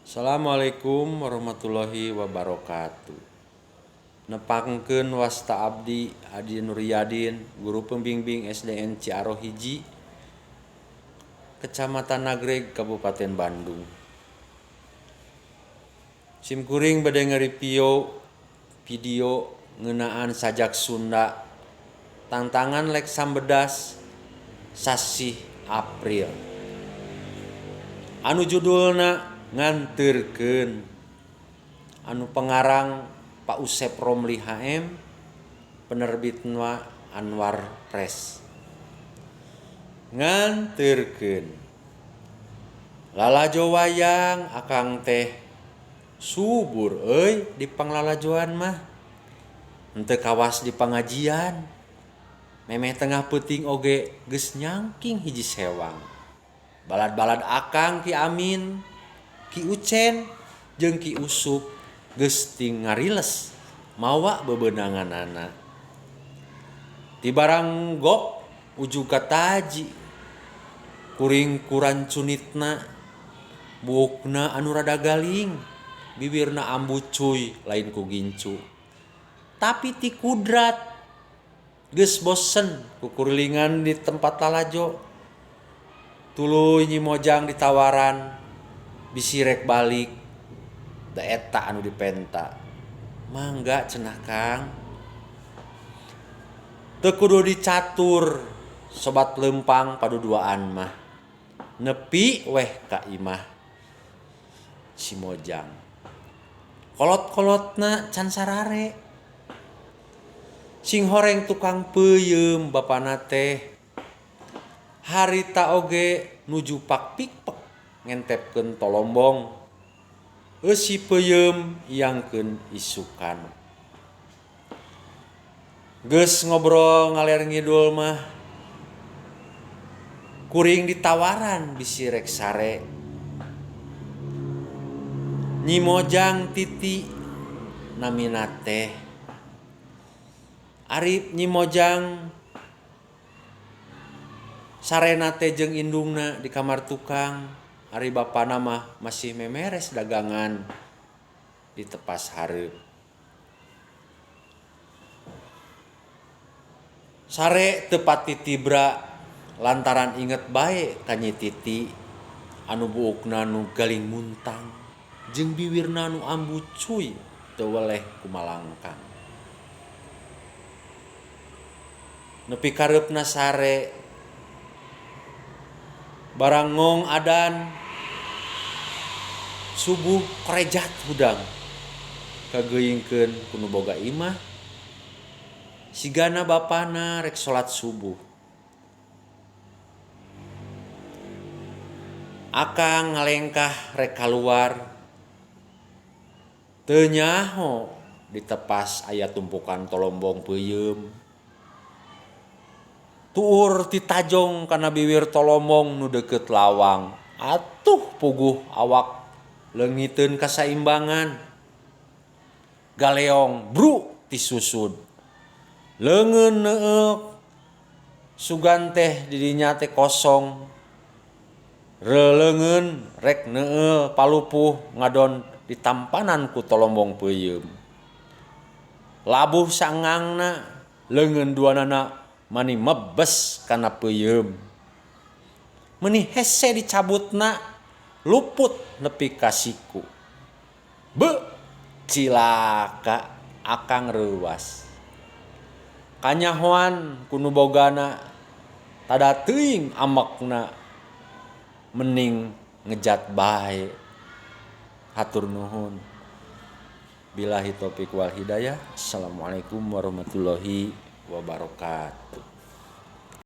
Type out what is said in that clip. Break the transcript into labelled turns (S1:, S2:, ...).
S1: Assalamualaikum warahmatullahi wabarakatuh. Nepangkeun wasta abdi Adi Nuryadin, guru pembimbing SDN Ciaro Hiji, Kecamatan Nagreg, Kabupaten Bandung. Simkuring bade nge-review video ngeunaan sajak Sunda tantangan lek sambedas sasih April. Anu judulna nganterkeun, anu pengarang Pak Usep Romli HM, penerbitna Anwar Press. Nganterkeun lalajo wayang akang teh subur euy di panglalajoan mah, henteu kawas di pangajian, memeh tengah peuting oge geus nyangking hiji sewang. Balad-balad akang Ki Amin, Ki Ucen, jeung Ki Usuk geus ting ngariles mawa bebeunanganana. Ti barang gok ujug ka taji, kuring kurancunitna, buukna anu rada galing, bibirna ambu cuy lain ku gincu. Tapi ti kudrat geus bosen kukurilingan di tempat lalajo. Tuluy Nyi Mojang ditawaran bisi rek balik, da eta anu dipenta. Mangga cenah Kang. Teu kudu dicatur sobat leumpang paduduaan mah. Nepi weh ka imah si Mojang. Kolot-kolotna can sarare. Sing horeng tukang peuyeum bapana teh. Harita oge nuju pakpikpek ngentepkeun tolombong. Eusi peuyeum iangkeun isukan. Geus ngobrol ngaler ngidul mah, kuring ditawaran bisi rek sare. Nyi Mojang titi namina teh. Ari Nyi Mojang sarena teh jeung indungna di kamar tukang, ari bapana mah masih memeres dagangan di tepas hareup. Sare teu pati tibra lantaran inget bae ka Nyi Titi anu buukna nu galing muntang jeung bibirna nu ambu cuy teu weleh kumalangkang. Nepi kareupna sare barang ngong adan subuh korejat hudang kageuingkeun ku nu boga imah, sigana bapana rek salat subuh. Akang ngalengkah rek kaluar, teu nyaho di tepas aya tumpukan tolombong peuyeum. Tuur ti tajong kana bibir tolombong nu deukeut lawang. Atuh puguh awak leungiteun kasaimbangan. Galeong bru ti susud. Leungeun neueuk, sugan teh di dinya teh kosong. Releungeun rek neueuh palupuh ngadon ditampanan ku tolombong peuyeum. Labuh sangangna, leungeun duanana mani mebes kana peuyeum. Meuni hese dicabutna luput nepi ka siku. Beuh, cilaka akang reuwas. Kanyahoan ku nu bogana tada teuing amekna, mending ngejat bae. Hatur nuhun. Billahi taufik wal hidayah. Assalamualaikum warahmatullahi wabarakatuh.